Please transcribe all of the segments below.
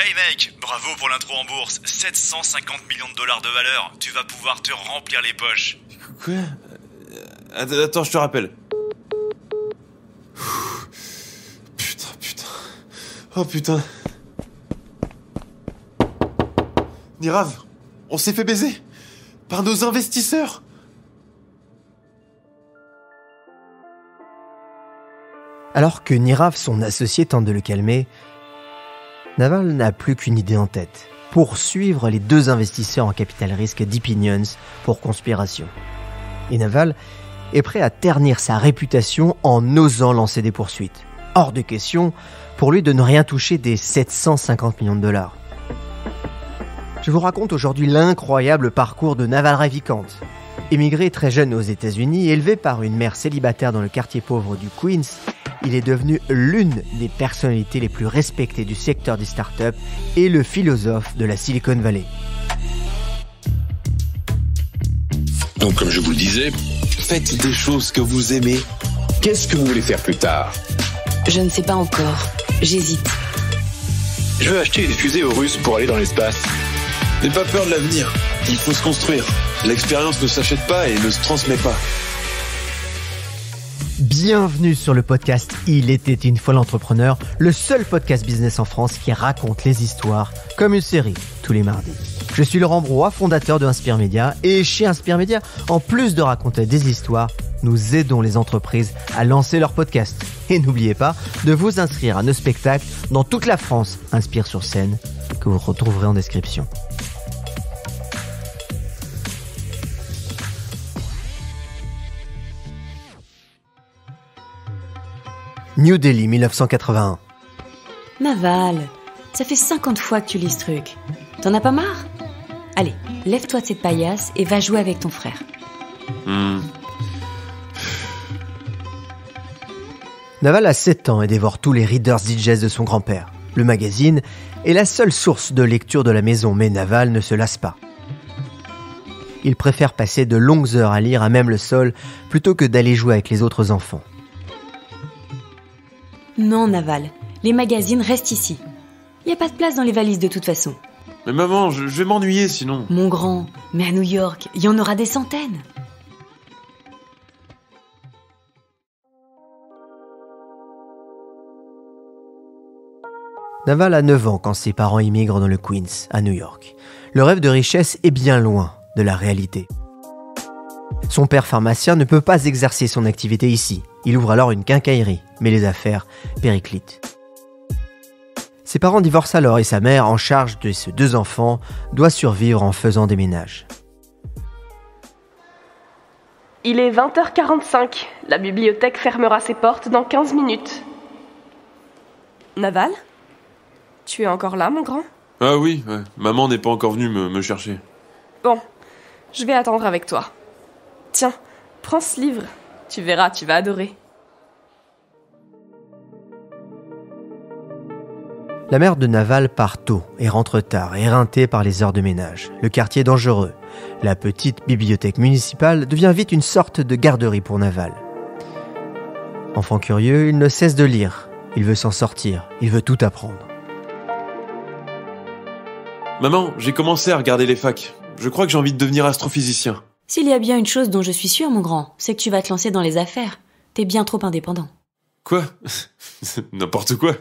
Hey mec, bravo pour l'intro en bourse. 750 millions de dollars de valeur. Tu vas pouvoir te remplir les poches. Quoi ? Attends, je te rappelle. Putain. Oh putain. Nirav, on s'est fait baiser par nos investisseurs. Alors que Nirav, son associé, tente de le calmer, Naval n'a plus qu'une idée en tête. Poursuivre les 2 investisseurs en capital risque d'Opinions pour conspiration. Et Naval est prêt à ternir sa réputation en osant lancer des poursuites. Hors de question pour lui de ne rien toucher des 750 millions de dollars. Je vous raconte aujourd'hui l'incroyable parcours de Naval Ravikant. Émigré très jeune aux États-Unis, élevé par une mère célibataire dans le quartier pauvre du Queens, il est devenu l'une des personnalités les plus respectées du secteur des startups et le philosophe de la Silicon Valley. Donc, comme je vous le disais, faites des choses que vous aimez. Qu'est-ce que vous voulez faire plus tard ? Je ne sais pas encore. J'hésite. Je veux acheter des fusées aux Russes pour aller dans l'espace. N'aie pas peur de l'avenir. Il faut se construire. L'expérience ne s'achète pas et ne se transmet pas. Bienvenue sur le podcast Il était une fois l'entrepreneur, le seul podcast business en France qui raconte les histoires comme une série tous les mardis. Je suis Laurent Broye, fondateur de Inspire Média, et chez Inspire Média, en plus de raconter des histoires, nous aidons les entreprises à lancer leur podcast. Et n'oubliez pas de vous inscrire à nos spectacles dans toute la France, Inspire sur scène, que vous retrouverez en description. New Delhi, 1981. Naval, ça fait 50 fois que tu lis ce truc. T'en as pas marre ? Allez, lève-toi de cette paillasse et va jouer avec ton frère. Naval a 7 ans et dévore tous les Reader's Digest de son grand-père. Le magazine est la seule source de lecture de la maison, mais Naval ne se lasse pas. Il préfère passer de longues heures à lire à même le sol plutôt que d'aller jouer avec les autres enfants. Non, Naval, les magazines restent ici. Y a pas de place dans les valises de toute façon. Mais maman, je vais m'ennuyer sinon. Mon grand, mais à New York, il y en aura des centaines. Naval a 9 ans quand ses parents immigrent dans le Queens, à New York. Le rêve de richesse est bien loin de la réalité. Son père pharmacien ne peut pas exercer son activité ici. Il ouvre alors une quincaillerie, mais les affaires périclitent. Ses parents divorcent alors et sa mère, en charge de ses 2 enfants, doit survivre en faisant des ménages. Il est 20h45. La bibliothèque fermera ses portes dans 15 minutes. Naval ? Tu es encore là, mon grand ? Ah oui, ouais. Maman n'est pas encore venue me chercher. Bon, je vais attendre avec toi. Tiens, prends ce livre. Tu verras, tu vas adorer. La mère de Naval part tôt et rentre tard, éreintée par les heures de ménage. Le quartier est dangereux. La petite bibliothèque municipale devient vite une sorte de garderie pour Naval. Enfant curieux, il ne cesse de lire. Il veut s'en sortir. Il veut tout apprendre. Maman, j'ai commencé à regarder les facs. Je crois que j'ai envie de devenir astrophysicien. S'il y a bien une chose dont je suis sûre, mon grand, c'est que tu vas te lancer dans les affaires. T'es bien trop indépendant. Quoi ? N'importe quoi.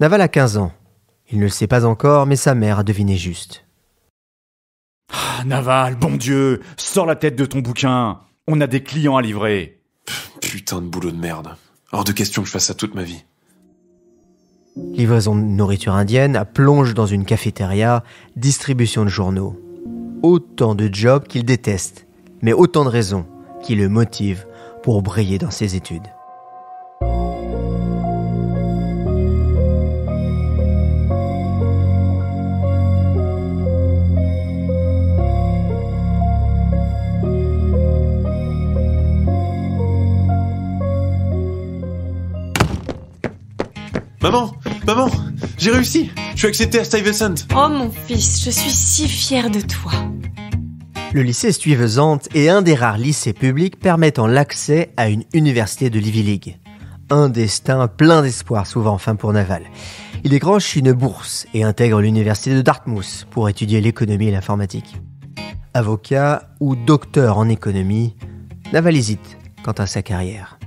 Naval a 15 ans. Il ne le sait pas encore, mais sa mère a deviné juste. Ah, Naval, bon Dieu, sors la tête de ton bouquin. On a des clients à livrer. Putain de boulot de merde. Hors de question que je fasse ça toute ma vie. Livraison de nourriture indienne, plonge dans une cafétéria, distribution de journaux. Autant de jobs qu'il déteste, mais autant de raisons qui le motivent pour briller dans ses études. Maman, j'ai réussi. Je suis accepté à Stuyvesant. Oh mon fils, je suis si fière de toi. Le lycée Stuyvesant est un des rares lycées publics permettant l'accès à une université de l'Ivy League. Un destin plein d'espoir s'ouvre enfin pour Naval. Il décroche une bourse et intègre l'université de Dartmouth pour étudier l'économie et l'informatique. Avocat ou docteur en économie, Naval hésite quant à sa carrière.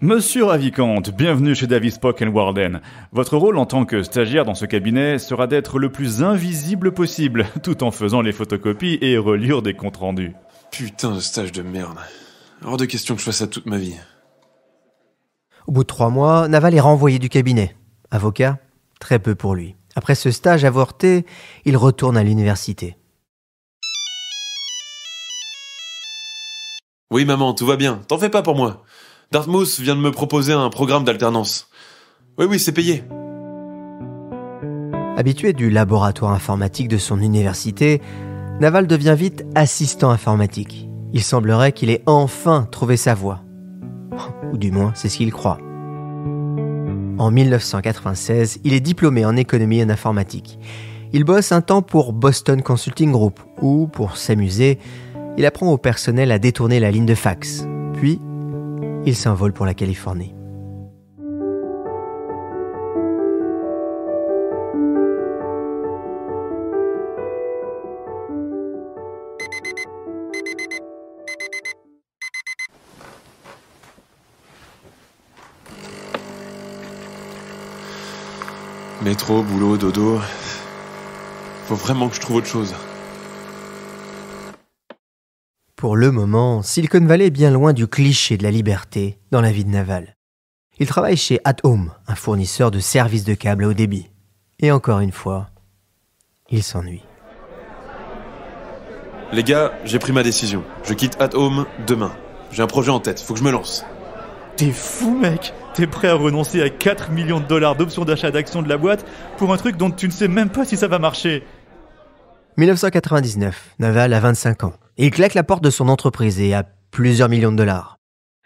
Monsieur Ravikant, bienvenue chez Davis Polk & Warden. Votre rôle en tant que stagiaire dans ce cabinet sera d'être le plus invisible possible, tout en faisant les photocopies et relire des comptes rendus. Putain de stage de merde. Hors de question que je fasse ça toute ma vie. Au bout de 3 mois, Naval est renvoyé du cabinet. Avocat, très peu pour lui. Après ce stage avorté, il retourne à l'université. Oui maman, tout va bien, t'en fais pas pour moi. Dartmouth vient de me proposer un programme d'alternance. Oui, c'est payé. Habitué du laboratoire informatique de son université, Naval devient vite assistant informatique. Il semblerait qu'il ait enfin trouvé sa voie. Ou du moins, c'est ce qu'il croit. En 1996, il est diplômé en économie et en informatique. Il bosse un temps pour Boston Consulting Group, où, pour s'amuser, il apprend au personnel à détourner la ligne de fax. Puis, il s'envole pour la Californie. Métro, boulot, dodo. Faut vraiment que je trouve autre chose. Pour le moment, Silicon Valley est bien loin du cliché de la liberté dans la vie de Naval. Il travaille chez At Home, un fournisseur de services de câbles à haut débit. Et encore une fois, il s'ennuie. Les gars, j'ai pris ma décision. Je quitte At Home demain. J'ai un projet en tête, faut que je me lance. T'es fou, mec! T'es prêt à renoncer à 4 millions de dollars d'options d'achat d'actions de la boîte pour un truc dont tu ne sais même pas si ça va marcher. 1999, Naval a 25 ans. Il claque la porte de son entreprise et a plusieurs millions de dollars.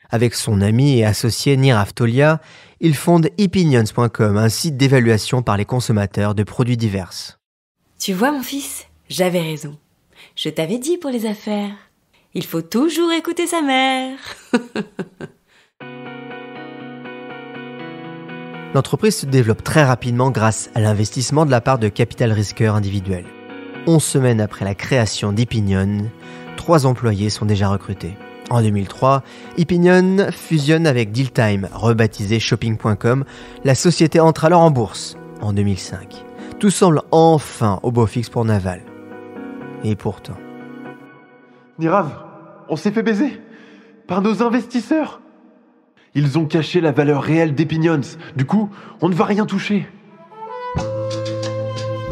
Avec son ami et associé Nirav Tolia, il fonde Epinions.com, un site d'évaluation par les consommateurs de produits divers. Tu vois mon fils, j'avais raison. Je t'avais dit pour les affaires. Il faut toujours écouter sa mère. L'entreprise se développe très rapidement grâce à l'investissement de la part de capital risqueurs individuels. 11 semaines après la création d'Epinion, 3 employés sont déjà recrutés. En 2003, Epinion fusionne avec Dealtime, rebaptisé Shopping.com. La société entre alors en bourse en 2005. Tout semble enfin au beau fixe pour Naval. Et pourtant... Nirav, on s'est fait baiser par nos investisseurs. Ils ont caché la valeur réelle d'Epinions. Du coup, on ne va rien toucher.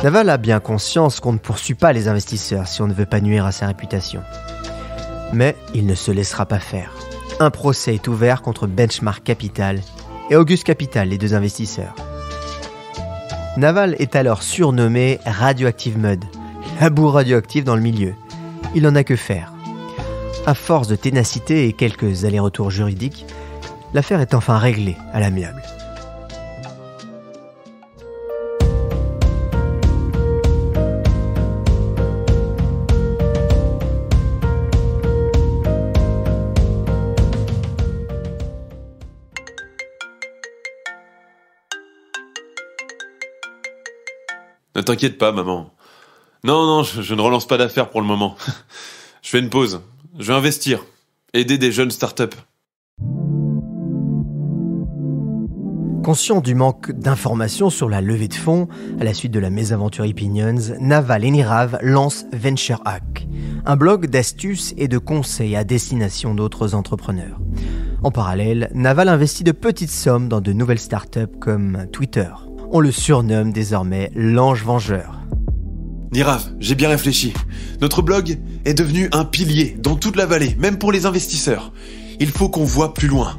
Naval a bien conscience qu'on ne poursuit pas les investisseurs si on ne veut pas nuire à sa réputation. Mais il ne se laissera pas faire. Un procès est ouvert contre Benchmark Capital et August Capital, les 2 investisseurs. Naval est alors surnommé Radioactive Mud, la boue radioactive dans le milieu. Il n'en a que faire. À force de ténacité et quelques allers-retours juridiques, l'affaire est enfin réglée à l'amiable. Ne t'inquiète pas, maman. Non, je ne relance pas d'affaires pour le moment. Je fais une pause. Je vais investir. Aider des jeunes startups. Conscient du manque d'informations sur la levée de fonds, à la suite de la mésaventure Epinions, Naval et Nirav lancent Venture Hack, un blog d'astuces et de conseils à destination d'autres entrepreneurs. En parallèle, Naval investit de petites sommes dans de nouvelles startups comme Twitter. On le surnomme désormais l'ange vengeur. Nirav, j'ai bien réfléchi. Notre blog est devenu un pilier dans toute la vallée, même pour les investisseurs. Il faut qu'on voie plus loin.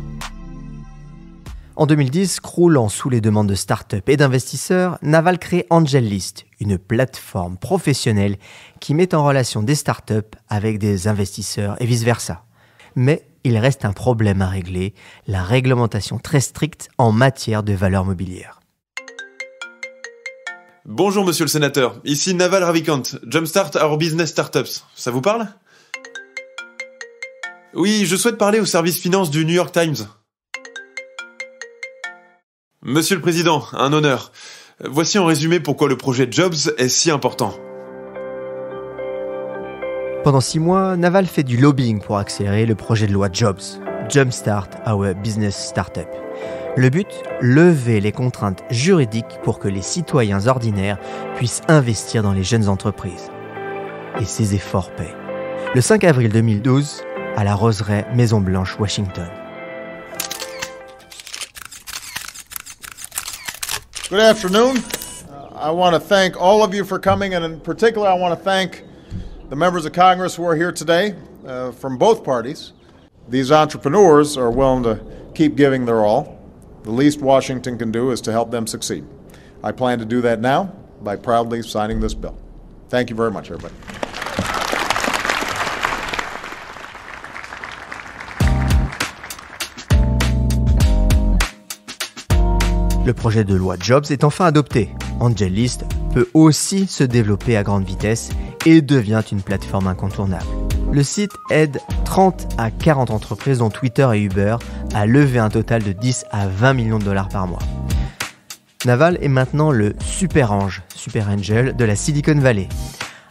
En 2010, croulant sous les demandes de startups et d'investisseurs, Naval crée AngelList, une plateforme professionnelle qui met en relation des startups avec des investisseurs et vice-versa. Mais il reste un problème à régler, la réglementation très stricte en matière de valeurs mobilières. Bonjour monsieur le sénateur, ici Naval Ravikant, Jumpstart Our Business Startups. Ça vous parle? Oui, je souhaite parler au service finance du New York Times. Monsieur le Président, un honneur. Voici en résumé pourquoi le projet Jobs est si important. Pendant 6 mois, Naval fait du lobbying pour accélérer le projet de loi Jobs, Jumpstart Our Business Startup. Le but, lever les contraintes juridiques pour que les citoyens ordinaires puissent investir dans les jeunes entreprises. Et ces efforts paient. Le 5 avril 2012, à la roseraie Maison-Blanche, Washington. Good afternoon. I want to thank all of you for coming, and in particular, I want to thank the members of Congress who are here today from both parties. These entrepreneurs are willing to keep giving their all. The least Washington can do is to help them succeed. I plan to do that now by proudly signing this bill. Thank you very much, everybody. Le projet de loi Jobs est enfin adopté. AngelList peut aussi se développer à grande vitesse et devient une plateforme incontournable. Le site aide 30 à 40 entreprises dont Twitter et Uber à lever un total de 10 à 20 millions de dollars par mois. Naval est maintenant le super angel de la Silicon Valley.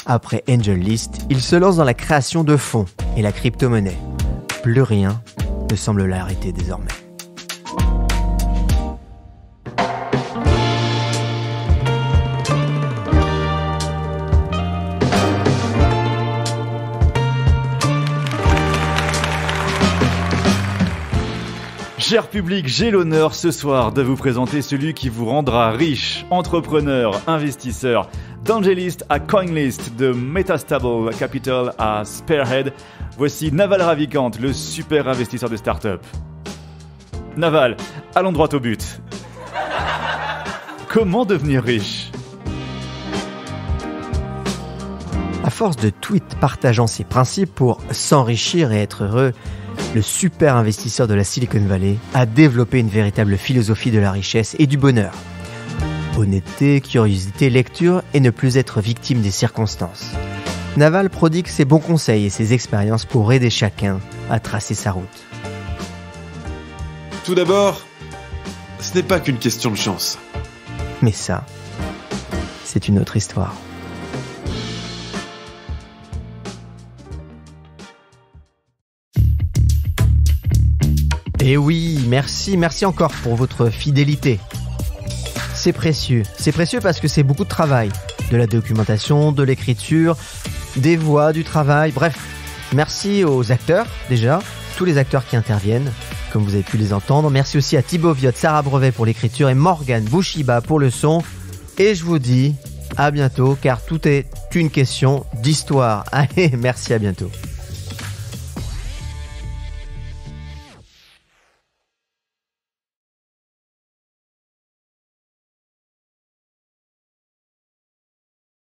Après AngelList, il se lance dans la création de fonds et la crypto-monnaie. Plus rien ne semble l'arrêter désormais. Cher public, j'ai l'honneur ce soir de vous présenter celui qui vous rendra riche, entrepreneur, investisseur, d'AngelList à CoinList, de Metastable Capital à Spearhead. Voici Naval Ravikant, le super investisseur de start-up. Naval, allons droit au but. Comment devenir riche ? À force de tweets partageant ses principes pour s'enrichir et être heureux, le super investisseur de la Silicon Valley a développé une véritable philosophie de la richesse et du bonheur. Honnêteté, curiosité, lecture et ne plus être victime des circonstances. Naval prodigue ses bons conseils et ses expériences pour aider chacun à tracer sa route. Tout d'abord, ce n'est pas qu'une question de chance. Mais ça, c'est une autre histoire. Et oui, merci encore pour votre fidélité. C'est précieux parce que c'est beaucoup de travail. De la documentation, de l'écriture, des voix, du travail, bref. Merci aux acteurs, déjà, tous les acteurs qui interviennent, comme vous avez pu les entendre. Merci aussi à Thibaut Viotte, Sarah Brevet pour l'écriture et Morgane Bouchiba pour le son. Et je vous dis à bientôt, car tout est une question d'histoire. Allez, merci, à bientôt.